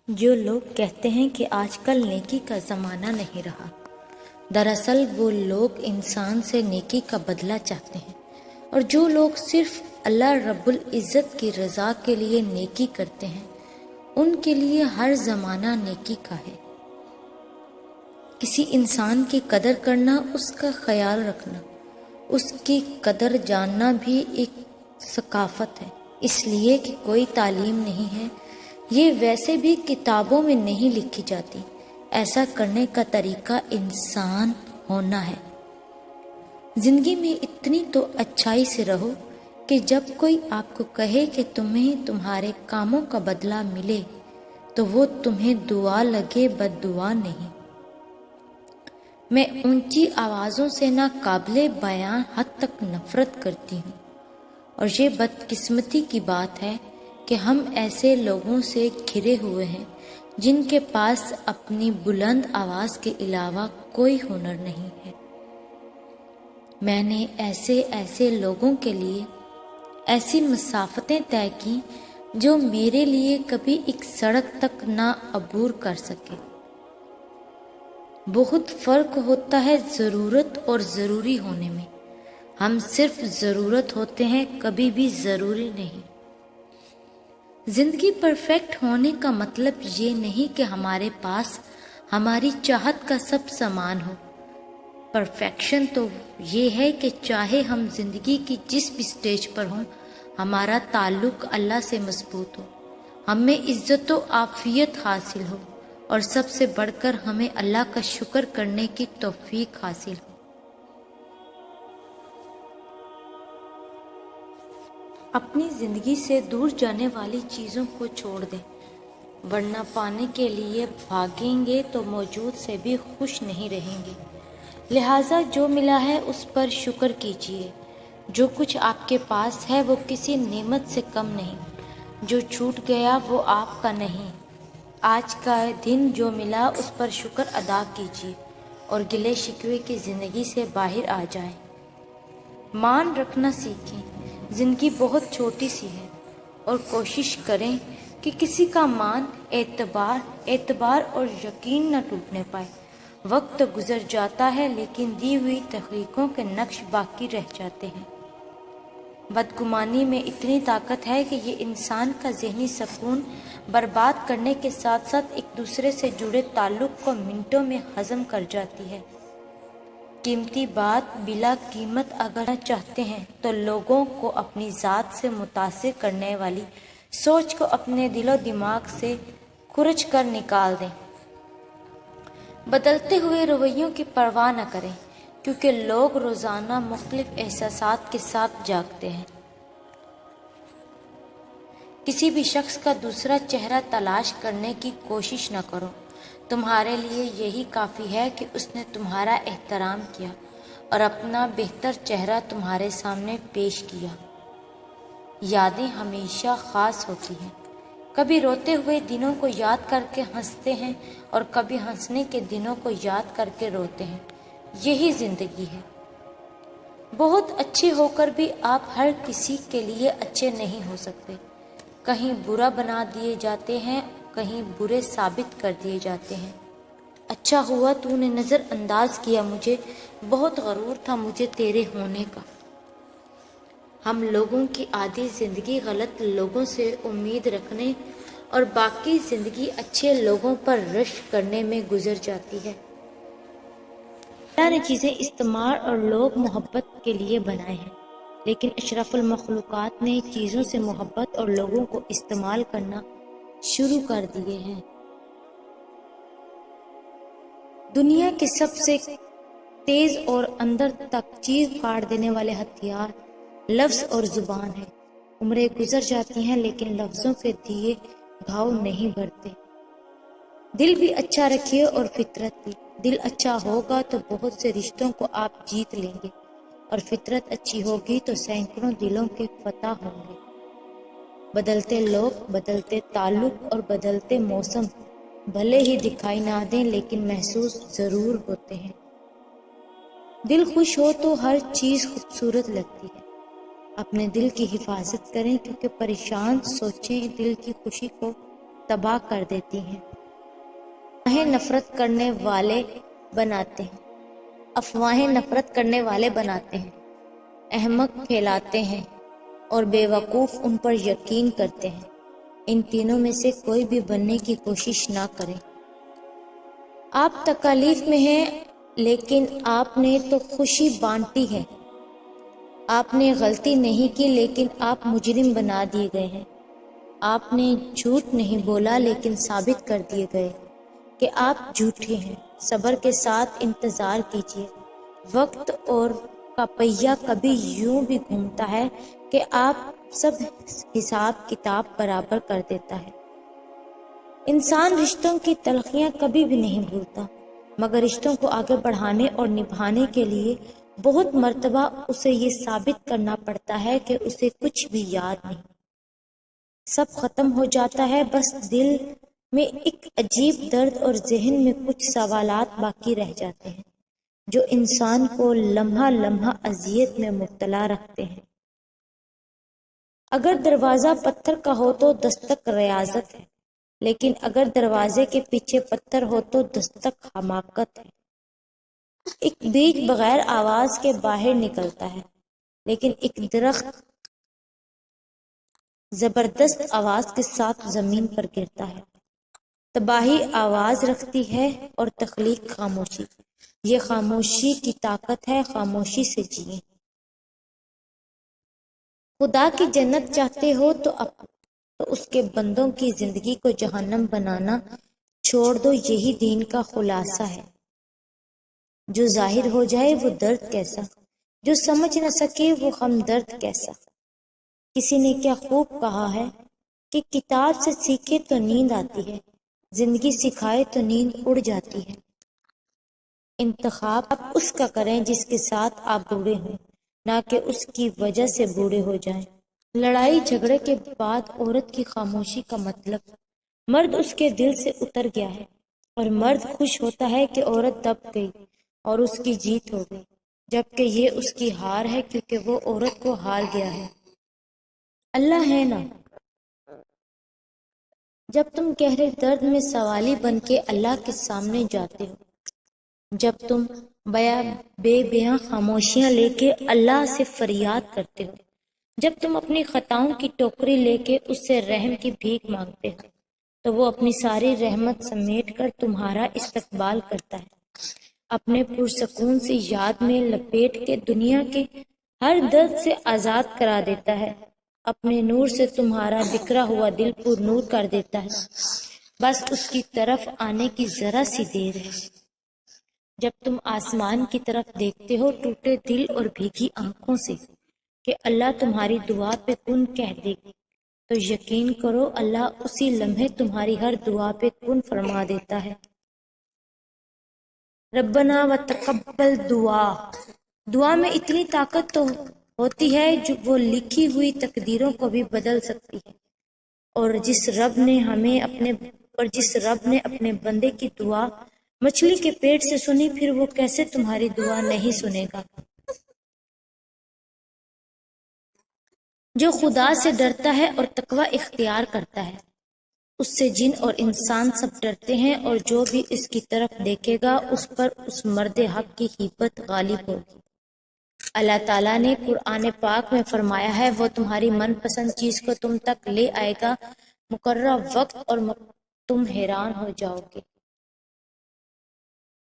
جو لوگ کہتے ہیں کہ آج کل نیکی کا زمانہ نہیں رہا، دراصل وہ لوگ انسان سے نیکی کا بدلہ چاہتے ہیں، اور جو لوگ صرف اللہ رب العزت کی رضا کے لیے نیکی کرتے ہیں ان کے لیے ہر زمانہ نیکی کا ہے۔ کسی انسان کی قدر کرنا، اس کا خیال رکھنا، اس کی قدر جاننا بھی ایک ثقافت ہے، اس لیے کہ کوئی تعلیم نہیں ہے، یہ ویسے بھی کتابوں میں نہیں لکھی جاتی۔ ایسا کرنے کا طریقہ انسان ہونا ہے۔ زندگی میں اتنی تو اچھائی سے رہو کہ جب کوئی آپ کو کہے کہ تمہیں تمہارے کاموں کا بدلہ ملے تو وہ تمہیں دعا لگے، بد دعا نہیں۔ میں اونچی آوازوں سے ناقابل بیان حد تک نفرت کرتی ہوں، اور یہ بدقسمتی کی بات ہے کہ ہم ایسے لوگوں سے گھرے ہوئے ہیں جن کے پاس اپنی بلند آواز کے علاوہ کوئی ہنر نہیں ہے۔ میں نے ایسے لوگوں کے لیے ایسی مسافتیں طے کی جو میرے لیے کبھی ایک سڑک تک نہ عبور کر سکے۔ بہت فرق ہوتا ہے ضرورت اور ضروری ہونے میں۔ ہم صرف ضرورت ہوتے ہیں، کبھی بھی ضروری نہیں۔ زندگی پرفیکٹ ہونے کا مطلب یہ نہیں کہ ہمارے پاس ہماری چاہت کا سب سامان ہو۔ پرفیکشن تو یہ ہے کہ چاہے ہم زندگی کی جس بھی سٹیج پر ہوں، ہمارا تعلق اللہ سے مضبوط ہو، ہمیں عزت و عافیت حاصل ہو، اور سب سے بڑھ کر ہمیں اللہ کا شکر کرنے کی توفیق حاصل ہو۔ اپنی زندگی سے دور جانے والی چیزوں کو چھوڑ دیں، ورنہ پانے کے لیے بھاگیں گے تو موجود سے بھی خوش نہیں رہیں گے۔ لہٰذا جو ملا ہے اس پر شکر کیجیے۔ جو کچھ آپ کے پاس ہے وہ کسی نعمت سے کم نہیں، جو چھوٹ گیا وہ آپ کا نہیں۔ آج کا دن جو ملا اس پر شکر ادا کیجیے اور گلے شکوے کی زندگی سے باہر آ جائیں۔ مان رکھنا سیکھیں۔ زندگی بہت چھوٹی سی ہے، اور کوشش کریں کہ کسی کا مان، اعتبار اور یقین نہ ٹوٹنے پائے۔ وقت گزر جاتا ہے لیکن دی ہوئی تخلیقوں کے نقش باقی رہ جاتے ہیں۔ بدگمانی میں اتنی طاقت ہے کہ یہ انسان کا ذہنی سکون برباد کرنے کے ساتھ ساتھ ایک دوسرے سے جڑے تعلق کو منٹوں میں ہضم کر جاتی ہے۔ قیمتی بات بلا قیمت اگر چاہتے ہیں تو لوگوں کو اپنی ذات سے متاثر کرنے والی سوچ کو اپنے دل و دماغ سے کھرچ کر نکال دیں۔ بدلتے ہوئے رویوں کی پرواہ نہ کریں، کیونکہ لوگ روزانہ مختلف احساسات کے ساتھ جاگتے ہیں۔ کسی بھی شخص کا دوسرا چہرہ تلاش کرنے کی کوشش نہ کرو۔ تمہارے لیے یہی کافی ہے کہ اس نے تمہارا احترام کیا اور اپنا بہتر چہرہ تمہارے سامنے پیش کیا۔ یادیں ہمیشہ خاص ہوتی ہیں۔ کبھی روتے ہوئے دنوں کو یاد کر کے ہنستے ہیں اور کبھی ہنسنے کے دنوں کو یاد کر کے روتے ہیں۔ یہی زندگی ہے۔ بہت اچھے ہو کر بھی آپ ہر کسی کے لیے اچھے نہیں ہو سکتے۔ کہیں برا بنا دیے جاتے ہیں، کہیں برے ثابت کر دیے جاتے ہیں۔ اچھا ہوا تو نے نظر انداز کیا مجھے، بہت غرور تھا مجھے تیرے ہونے کا۔ ہم لوگوں کی آدھی زندگی غلط لوگوں سے امید رکھنے اور باقی زندگی اچھے لوگوں پر رشک کرنے میں گزر جاتی ہے۔ اللہ نے چیزیں استعمال اور لوگ محبت کے لیے بنائے ہیں، لیکن اشرف المخلوقات نے چیزوں سے محبت اور لوگوں کو استعمال کرنا شروع کر دیے ہیں۔ دنیا کے سب سے تیز اور اندر تک چیز پھاڑ دینے والے ہتھیار لفظ اور زبان ہے۔ عمریں گزر جاتی ہیں لیکن لفظوں کے دیے گھاؤ نہیں بھرتے۔ دل بھی اچھا رکھیے اور فطرت بھی۔ دل اچھا ہوگا تو بہت سے رشتوں کو آپ جیت لیں گے، اور فطرت اچھی ہوگی تو سینکڑوں دلوں کے فتح ہوں گے۔ بدلتے لوگ، بدلتے تعلق اور بدلتے موسم بھلے ہی دکھائی نہ دیں لیکن محسوس ضرور ہوتے ہیں۔ دل خوش ہو تو ہر چیز خوبصورت لگتی ہے۔ اپنے دل کی حفاظت کریں، کیونکہ پریشان سوچیں دل کی خوشی کو تباہ کر دیتی ہیں، افواہیں نفرت کرنے والے بناتے ہیں، افواہیں نفرت کرنے والے بناتے ہیں، احمق پھیلاتے ہیں اور بے وقوف ان پر یقین کرتے ہیں۔ ان تینوں میں سے کوئی بھی بننے کی کوشش نہ کرے۔ آپ تکالیف میں ہیں لیکن آپ نے تو خوشی بانٹی ہے۔ آپ نے غلطی نہیں کی لیکن آپ مجرم بنا دیے گئے ہیں۔ آپ نے جھوٹ نہیں بولا لیکن ثابت کر دیے گئے کہ آپ جھوٹے ہیں۔ صبر کے ساتھ انتظار کیجیے، وقت اور کا پہیہ کبھی یوں بھی گھومتا ہے کہ آپ سب حساب کتاب برابر کر دیتا ہے۔ انسان رشتوں کی تلخیاں کبھی بھی نہیں بھولتا، مگر رشتوں کو آگے بڑھانے اور نبھانے کے لیے بہت مرتبہ اسے یہ ثابت کرنا پڑتا ہے کہ اسے کچھ بھی یاد نہیں، سب ختم ہو جاتا ہے، بس دل میں ایک عجیب درد اور ذہن میں کچھ سوالات باقی رہ جاتے ہیں جو انسان کو لمحہ لمحہ اذیت میں مبتلا رکھتے ہیں۔ اگر دروازہ پتھر کا ہو تو دستک ریاضت ہے، لیکن اگر دروازے کے پیچھے پتھر ہو تو دستک حماقت ہے۔ ایک بیج بغیر آواز کے باہر نکلتا ہے، لیکن ایک درخت زبردست آواز کے ساتھ زمین پر گرتا ہے۔ تباہی آواز رکھتی ہے اور تخلیق خاموشی۔ یہ خاموشی کی طاقت ہے، خاموشی سے جیئیں۔ خدا کی جنت چاہتے ہو تو اس کے بندوں کی زندگی کو جہنم بنانا چھوڑ دو، یہی دین کا خلاصہ ہے۔ جو ظاہر ہو جائے وہ درد کیسا، جو سمجھ نہ سکے وہ ہمدرد کیسا۔ کسی نے کیا خوب کہا ہے کہ کتاب سے سیکھے تو نیند آتی ہے، زندگی سکھائے تو نیند اڑ جاتی ہے۔ انتخاب آپ اس کا کریں جس کے ساتھ آپ بوڑھے ہوں، نہ کہ اس کی وجہ سے بوڑھے ہو جائیں۔ لڑائی جھگڑے کے بعد عورت کی خاموشی کا مطلب مرد اس کے دل سے اتر گیا ہے، اور مرد خوش ہوتا ہے کہ عورت دب گئی اور اس کی جیت ہو گئی، جبکہ یہ اس کی ہار ہے کیونکہ وہ عورت کو ہار گیا ہے۔ اللہ ہے نا، جب تم گہرے درد میں سوالی بن کے اللہ کے سامنے جاتے ہو، جب تم بے بیاں خاموشیاں لے کے اللہ سے فریاد کرتے ہو، جب تم اپنی خطاؤں کی ٹوکری لے کے اس سے رحم کی بھیک مانگتے ہو، تو وہ اپنی ساری رحمت سمیٹ کر تمہارا استقبال کرتا ہے، اپنے پرسکون سی یاد میں لپیٹ کے دنیا کے ہر درد سے آزاد کرا دیتا ہے، اپنے نور سے تمہارا بکھرا ہوا دل پر نور کر دیتا ہے۔ بس اس کی طرف آنے کی ذرا سی دیر ہے۔ جب تم آسمان کی طرف دیکھتے ہو ٹوٹے دل اور بھیگی آنکھوں سے کہ اللہ تمہاری دعا پہ کن کہہ دے گی، تو یقین کرو اللہ اسی لمحے تمہاری ہر دعا پہ کن فرما دیتا ہے۔ ربنا وتقبل دعا، دعا میں اتنی طاقت تو ہوتی ہے جو وہ لکھی ہوئی تقدیروں کو بھی بدل سکتی ہے، اور جس رب نے اپنے بندے کی دعا مچھلی کے پیٹ سے سنی، پھر وہ کیسے تمہاری دعا نہیں سنے گا۔ جو خدا سے ڈرتا ہے اور تقوی اختیار کرتا ہے، اس سے جن اور انسان سب ڈرتے ہیں، اور جو بھی اس کی طرف دیکھے گا اس پر اس مرد حق کی ہیبت غالب ہوگی۔ اللہ تعالیٰ نے قرآن پاک میں فرمایا ہے، وہ تمہاری من پسند چیز کو تم تک لے آئے گا مقررہ وقت اور تم حیران ہو جاؤ گے۔